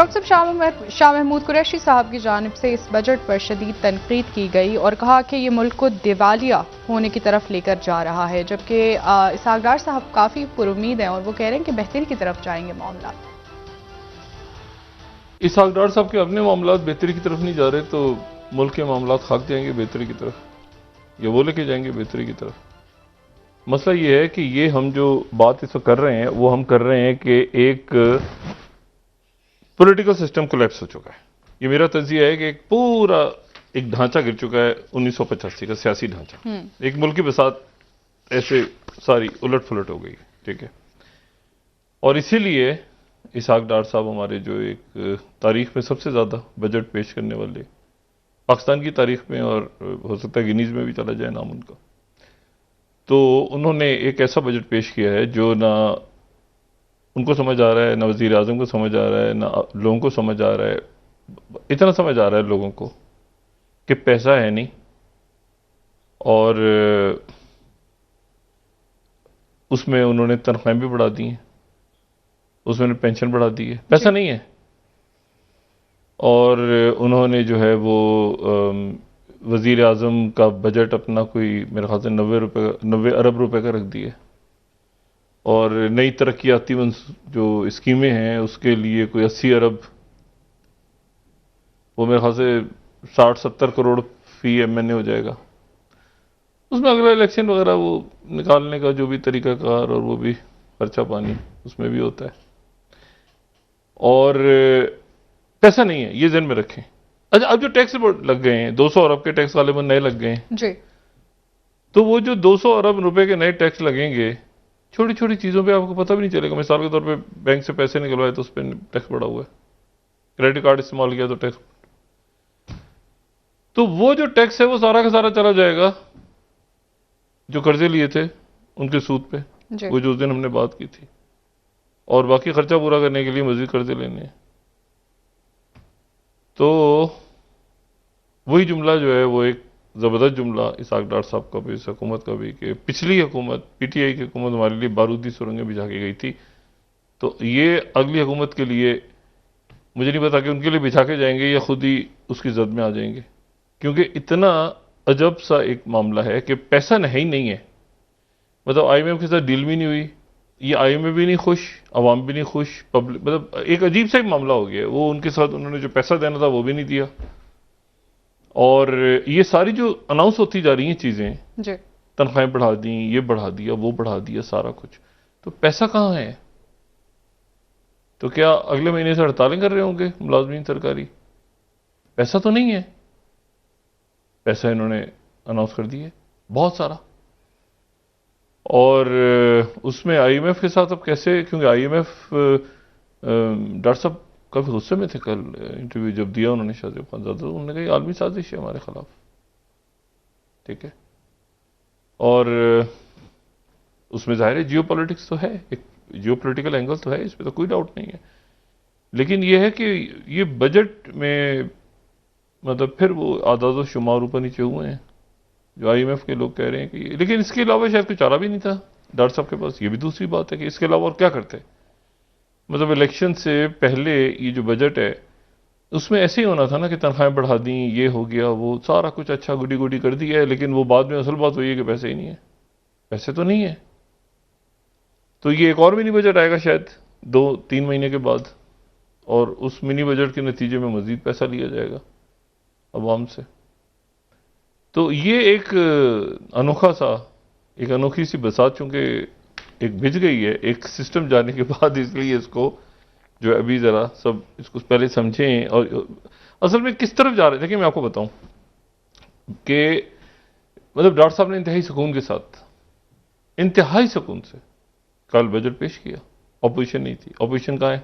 Doctor صاحب شاہ محمود قریشی صاحب کی جانب سے اس بجٹ پر شدید تنقید کی گئی اور کہا کہ یہ ملک کو دیوالیہ ہونے کی طرف لے کر جا رہا ہے، جبکہ اسحاق ڈار صاحب کافی پر امید ہیں اور وہ کہہ رہے ہیں کہ بہتری کی طرف جائیں گے معاملات۔ اسحاق ڈار صاحب کے اپنے معاملات بہتری کی طرف نہیں جا رہے تو ملک کے معاملات خاک جائیں گے بہتری کی طرف، یا وہ لے کے جائیں گے بہتری کی طرف۔ مسئلہ یہ ہے کہ یہ ہم جو بات اس وقت کر رہے ہیں وہ ہم کر رہے ہیں کہ ایک پولیٹیکل سسٹم کولیپس ہو چکا ہے۔ یہ میرا تجزیہ ہے کہ ایک پورا ایک ڈھانچہ گر چکا ہے 1985 کا سیاسی ڈھانچہ، ایک ملک کی بساط ایسے ساری الٹ پھلٹ ہو گئی، ٹھیک ہے۔ اور اسی لیے اسحاق ڈار صاحب ہمارے جو ایک تاریخ میں سب سے زیادہ بجٹ پیش کرنے والے، پاکستان کی تاریخ میں اور ہو سکتا ہے گینیز میں بھی چلا جائے نام ان کا، تو انہوں نے ایک ایسا بجٹ پیش کیا ہے جو نہ ان کو سمجھ آ رہا ہے، نہ وزیر اعظم کو سمجھ آ رہا ہے، نہ لوگوں کو سمجھ آ رہا ہے۔ اتنا سمجھ آ رہا ہے لوگوں کو کہ پیسہ ہے نہیں، اور اس میں انہوں نے تنخواہیں بھی بڑھا دی ہیں، اس میں پینشن بڑھا دی ہے، پیسہ نہیں ہے۔ اور انہوں نے جو ہے وہ وزیر اعظم کا بجٹ اپنا کوئی میرے خیال سے 90 ارب روپے کا رکھ دیا ہے، اور نئی ترقیاتی جو اسکیمیں ہیں اس کے لیے کوئی 80 ارب، وہ میرے خیال سے 60-70 کروڑ فی ایم این اے ہو جائے گا۔ اس میں اگلا الیکشن وغیرہ وہ نکالنے کا جو بھی طریقہ کار اور وہ بھی خرچہ پانی اس میں بھی ہوتا ہے، اور پیسہ نہیں ہے، یہ ذہن میں رکھیں۔ اچھا، اب جو ٹیکس لگ گئے ہیں 200 ارب کے ٹیکس غالباً نئے لگ گئے ہیں، جی، تو وہ جو 200 ارب روپے کے نئے ٹیکس لگیں گے، چھوٹی چھوٹی چیزوں پہ آپ کو پتہ بھی نہیں چلے گا۔ مثال کے طور پہ بینک سے پیسے نکلوائے تو اس پہ ٹیکس بڑھا ہوا ہے، کریڈٹ کارڈ استعمال کیا تو ٹیکس، تو وہ جو ٹیکس ہے وہ سارا کا سارا چلا جائے گا جو قرضے لیے تھے ان کے سود پہ، وہ جو اس دن ہم نے بات کی تھی، اور باقی خرچہ پورا کرنے کے لیے مزید قرضے لینے ہیں۔ تو وہی جملہ جو ہے وہ ایک زبردست جملہ اسحاق ڈار صاحب کا بھی، اس حکومت کا بھی، کہ پچھلی حکومت پی ٹی آئی کی حکومت ہمارے لیے بارودی سرنگیں بچھا کے گئی تھی، تو یہ اگلی حکومت کے لیے مجھے نہیں پتا کہ ان کے لیے بچھا کے جائیں گے یا خود ہی اس کی زد میں آ جائیں گے، کیونکہ اتنا عجب سا ایک معاملہ ہے کہ پیسہ نہیں ہے۔ مطلب آئی ایم ایف کے ساتھ ڈیل بھی نہیں ہوئی، یہ آئی ایم ایف بھی نہیں خوش، عوام بھی نہیں خوش، پبلک، مطلب ایک عجیب سا ایک معاملہ ہو گیا۔ وہ ان کے ساتھ انہوں نے جو پیسہ دینا تھا وہ بھی نہیں دیا، اور یہ ساری جو اناؤنس ہوتی جا رہی ہیں چیزیں، تنخواہیں بڑھا دیں، یہ بڑھا دیا، وہ بڑھا دیا، سارا کچھ، تو پیسہ کہاں ہے؟ تو کیا اگلے مہینے سے ہڑتالیں کر رہے ہوں گے ملازمین سرکاری؟ پیسہ تو نہیں ہے، پیسہ انہوں نے اناؤنس کر دی ہے بہت سارا، اور اس میں آئی ایم ایف کے ساتھ اب کیسے، کیونکہ آئی ایم ایف ڈاکٹر صاحب کافی غصے میں تھے کل انٹرویو جب دیا انہوں نے شاہ زیب خان زادہ، انہوں نے کہا یہ عالمی سازش ہے ہمارے خلاف، ٹھیک ہے، اور اس میں ظاہر ہے جیو پولیٹکس تو ہے، ایک جیو پولیٹیکل اینگل تو ہے، اس پہ تو کوئی ڈاؤٹ نہیں ہے، لیکن یہ ہے کہ یہ بجٹ میں مطلب پھر وہ اعداد و شمار اوپر نیچے ہوئے ہیں جو آئی ایم ایف کے لوگ کہہ رہے ہیں کہ لیکن اس کے علاوہ شاید کوئی چارہ بھی نہیں تھا ڈاکٹر صاحب کے پاس۔ یہ بھی دوسری بات ہے کہ اس کے علاوہ اور کیا کرتے، مطلب الیکشن سے پہلے یہ جو بجٹ ہے اس میں ایسے ہی ہونا تھا نا کہ تنخواہیں بڑھا دیں، یہ ہو گیا، وہ سارا کچھ اچھا گڈی گڈی کر دیا ہے، لیکن وہ بعد میں اصل بات ہوئی ہے کہ پیسے ہی نہیں ہے، پیسے تو نہیں ہے، تو یہ ایک اور منی بجٹ آئے گا شاید 2-3 مہینے کے بعد، اور اس منی بجٹ کے نتیجے میں مزید پیسہ لیا جائے گا عوام سے۔ تو یہ ایک انوکھا سا، ایک انوکھی سی بساط چونکہ ایک بھج گئی ہے ایک سسٹم جانے کے بعد، اس لیے اس کو جو ابھی ذرا سب اس کو پہلے سمجھیں، اور اصل میں کس طرف جا رہے ہیں۔ دیکھیں میں آپ کو بتاؤں کہ مطلب ڈاکٹر صاحب نے انتہائی سکون کے ساتھ، انتہائی سکون سے کل بجٹ پیش کیا، اپوزیشن نہیں تھی، اپوزیشن کہاں ہے؟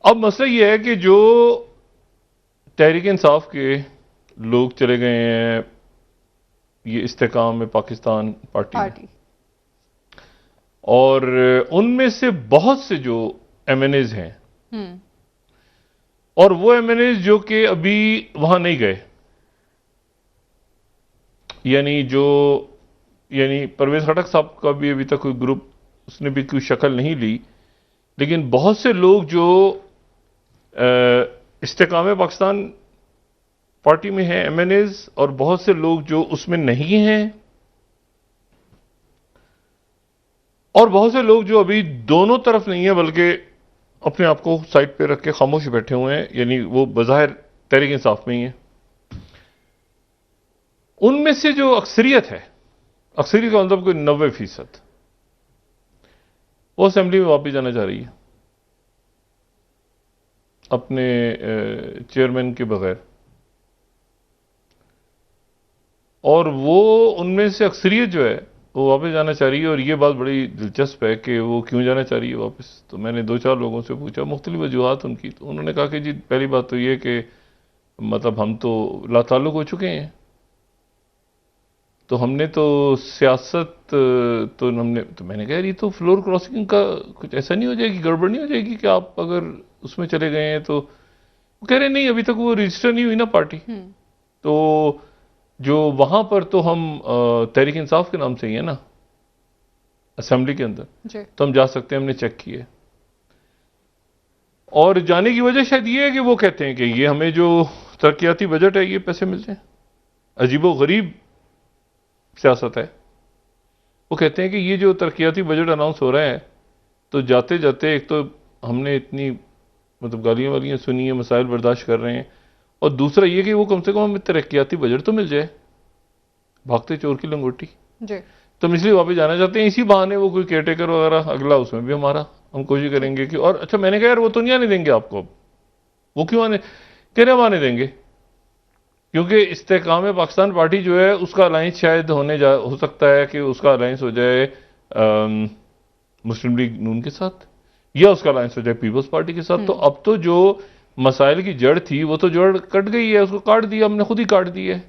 اب مسئلہ یہ ہے کہ جو تحریک انصاف کے لوگ چلے گئے ہیں یہ استحکام پاکستان پارٹی میں، اور ان میں سے بہت سے جو ایم این ایز ہیں، اور وہ ایم این ایز جو کہ ابھی وہاں نہیں گئے، یعنی پرویز خٹک صاحب کا بھی ابھی تک کوئی گروپ اس نے بھی کوئی شکل نہیں لی، لیکن بہت سے لوگ جو استحکام پاکستان پارٹی میں ہیں ایم این ایز اور بہت سے لوگ جو اس میں نہیں ہیں، اور بہت سے لوگ جو ابھی دونوں طرف نہیں ہیں بلکہ اپنے آپ کو سائٹ پہ رکھ کے خاموش بیٹھے ہوئے ہیں، یعنی وہ بظاہر تحریک انصاف میں ہی ہیں. ان میں سے جو اکثریت ہے، اکثریت کا مطلب کوئی 90%، وہ اسمبلی میں واپس جانا چاہ رہی ہے اپنے چیئرمین کے بغیر. اور وہ ان میں سے اکثریت جو ہے وہ واپس جانا چاہ رہی ہے، اور یہ بات بڑی دلچسپ ہے کہ وہ کیوں جانا چاہ رہی ہے واپس. تو میں نے 2-4 لوگوں سے پوچھا، مختلف وجوہات ان کی. تو انہوں نے کہا کہ جی پہلی بات تو یہ کہ مطلب ہم تو لا تعلق ہو چکے ہیں، تو ہم نے تو سیاست تو ہم نے، تو میں نے کہا یہ تو فلور کراسنگ کا کچھ ایسا نہیں ہو جائے گی، گڑبڑ نہیں ہو جائے گی کہ آپ اگر اس میں چلے گئے ہیں تو. وہ کہہ رہے نہیں ابھی تک وہ رجسٹر نہیں ہوئی نا پارٹی، تو جو وہاں پر تو ہم تحریک انصاف کے نام سے ہی ہے نا اسمبلی کے اندر، تو ہم جا سکتے ہیں، ہم نے چیک کیا ہے. اور جانے کی وجہ شاید یہ ہے کہ وہ کہتے ہیں کہ یہ ہمیں جو ترقیاتی بجٹ ہے یہ پیسے ملتے ہیں. عجیب و غریب سیاست ہے. وہ کہتے ہیں کہ یہ جو ترقیاتی بجٹ اناؤنس ہو رہے ہیں تو جاتے جاتے ایک تو ہم نے اتنی مطلب گالیاں والیاں سنی ہیں، مسائل برداشت کر رہے ہیں، اور دوسرا یہ کہ وہ کم سے کم ہمیں ترقیاتی بجٹ تو مل جائے. بھاگتے چور کی لنگوٹی. تو ہم اس لیے واپس جانا چاہتے ہیں. اسی بہانے وہ کوئی کیئر ٹیکر وغیرہ اگلا اس میں بھی ہمارا ہم کوشش کریں گے کہ. اور اچھا میں نے کہا یار وہ تو نہیں آنے دیں گے آپ کو. اب وہ کیوں آنے، کہہ رہے ہم آنے دیں گے کیونکہ استحکام پاکستان پارٹی جو ہے اس کا الائنس شاید ہو سکتا ہے کہ اس کا الائنس ہو جائے مسلم لیگ نون کے ساتھ، یا اس کا الائنس ہو جائے پیپلز پارٹی کے ساتھ. تو اب تو جو مسائل کی جڑ تھی وہ تو جڑ کٹ گئی ہے، اس کو کاٹ دیا ہم نے، خود ہی کاٹ دی ہے.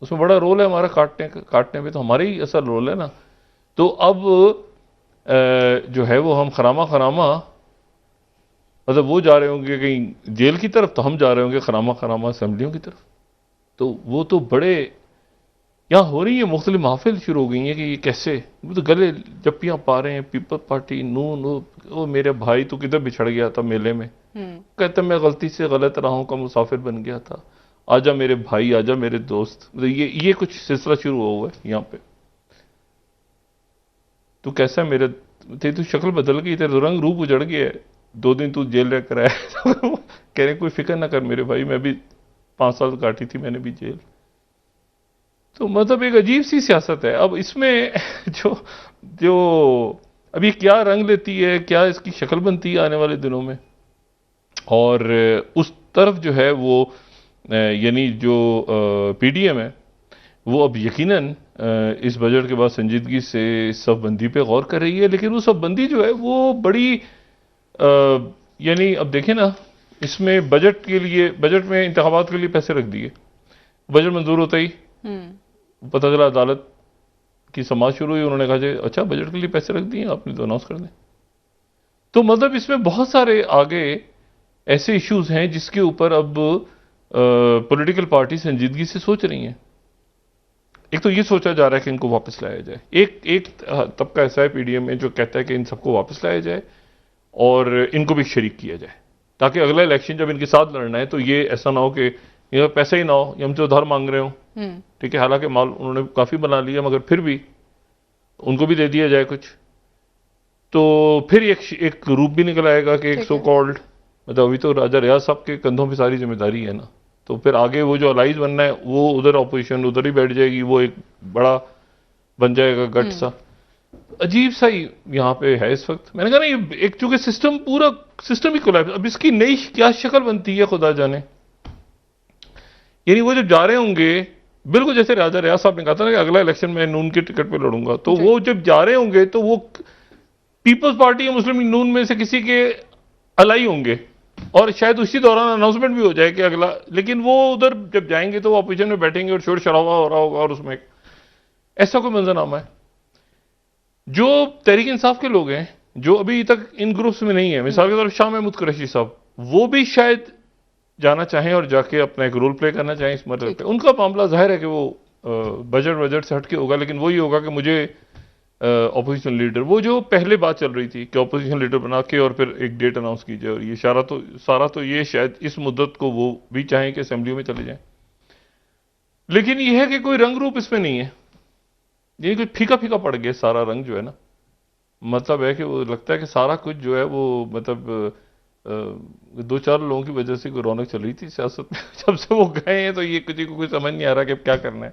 اس میں بڑا رول ہے ہمارا کاٹنے پہ، تو ہمارا ہی اصل رول ہے نا. تو اب جو ہے وہ ہم خرامہ مطلب وہ جا رہے ہوں گے کہیں جیل کی طرف، تو ہم جا رہے ہوں گے خرامہ اسمبلیوں کی طرف. تو وہ تو بڑے یہاں ہو رہی ہیں مختلف محافل شروع ہو گئی ہیں کہ یہ کیسے، وہ تو گلے جپیاں پا رہے ہیں. پیپل پارٹی نون، وہ میرے بھائی تو کدھر بچھڑ گیا تھا میلے میں، کہتے میں غلطی سے غلط راہوں کا مسافر بن گیا تھا، آجا میرے بھائی، آجا میرے دوست. یہ کچھ سلسلہ شروع ہوا ہے یہاں پہ. تو کیسا میرے تیری تو شکل بدل گئی، تیرے رنگ روپ اجڑ گیا ہے، 2 دن تو جیل رہ کر آیا. کہہ رہے کوئی فکر نہ کر میرے بھائی، میں بھی 5 سال کاٹی تھی میں نے بھی جیل. تو مطلب ایک عجیب سی سیاست ہے. اب اس میں جو ابھی کیا رنگ لیتی ہے، کیا اس کی شکل بنتی ہے آنے والے دنوں میں. اور اس طرف جو ہے وہ یعنی جو پی ڈی ایم ہے وہ اب یقیناً اس بجٹ کے بعد سنجیدگی سے صف بندی پہ غور کر رہی ہے. لیکن وہ صف بندی جو ہے وہ بڑی یعنی اب دیکھیں نا، اس میں بجٹ میں انتخابات کے لیے پیسے رکھ دیے. بجٹ منظور ہوتا ہی پتہ چلا عدالت کی سماعت شروع ہوئی، انہوں نے کہا کہ اچھا بجٹ کے لیے پیسے رکھ دیے آپ نے تو اناؤنس کر دیں. تو مطلب اس میں بہت سارے آگے ایسے ایشوز ہیں جس کے اوپر اب پولیٹیکل پارٹی سنجیدگی سے سوچ رہی ہیں. ایک تو یہ سوچا جا رہا ہے کہ ان کو واپس لایا جائے. ایک طبقہ ایسا ہے پی ڈی ایم میں جو کہتا ہے کہ ان سب کو واپس لایا جائے اور ان کو بھی شریک کیا جائے، تاکہ اگلا الیکشن جب ان کے ساتھ لڑنا ہے تو یہ ایسا نہ ہو کہ یہ پیسہ ہی نہ ہو، یہ ہم سے ادھار مانگ رہے ہوں. ٹھیک ہے، حالانکہ مال انہوں نے کافی بنا لیا مگر پھر بھی ان کو بھی دے دیا جائے کچھ. تو پھر ایک روپ بھی نکل آئے گا کہ ایک سو کالڈ مطلب ابھی تو راجہ ریاض صاحب کے کندھوں پہ ساری ذمہ داری ہے نا. تو پھر آگے وہ جو الائز بننا ہے وہ ادھر اپوزیشن ادھر ہی بیٹھ جائے گی، وہ ایک بڑا بن جائے گا گٹ سا. عجیب سا ہی یہاں پہ ہے اس وقت. میں نے کہا نا یہ ایک چونکہ پورا سسٹم ہی کولیپس. اب اس کی نئی کیا شکل بنتی ہے خدا جانے. یعنی وہ جب جا رہے ہوں گے بالکل جیسے راجہ ریاض صاحب نے کہا تھا نا کہ اگلا الیکشن میں نون کے ٹکٹ پہ لڑوں گا، تو وہ جب جا رہے ہوں گے تو وہ پیپلز پارٹی یا مسلم لیگ نون میں سے کسی کے الائی ہوں گے، اور شاید اسی دوران اناؤنسمنٹ بھی ہو جائے کہ اگلا. لیکن وہ ادھر جب جائیں گے تو وہ اپوزیشن میں بیٹھیں گے اور شور شرابہ ہو رہا ہوگا، اور اس میں ایسا کوئی منظرنامہ ہے. جو تحریک انصاف کے لوگ ہیں جو ابھی تک ان گروپس میں نہیں ہیں، مثال کے طور پر شاہ محمود قریشی صاحب، وہ بھی شاید جانا چاہیں اور جا کے اپنا ایک رول پلے کرنا چاہیں اس مرحلے پہ. ان کا معاملہ ظاہر ہے کہ وہ بجٹ سے ہٹ کے ہوگا، لیکن وہی ہوگا کہ مجھے اپوزیشن لیڈر، وہ جو پہلے بات چل رہی تھی کہ اپوزیشن لیڈر بنا کے اور پھر ایک ڈیٹ اناؤنس کی جائے، اور یہ سارا تو یہ شاید اس مدت کو وہ بھی چاہیں کہ اسمبلیوں میں چلے جائیں، لیکن یہ ہے کہ کوئی رنگ روپ اس میں نہیں ہے، یہ کوئی پھیکا پھیکا پڑ گیا سارا رنگ جو ہے نا، مطلب ہے کہ وہ لگتا ہے کہ سارا کچھ جو ہے وہ مطلب دو چار لوگوں کی وجہ سے کوئی رونق چل رہی تھی سیاست میں، جب سے وہ گئے ہیں تو یہ کسی کو کوئی سمجھ نہیں آ رہا کہ اب کیا کرنا ہے۔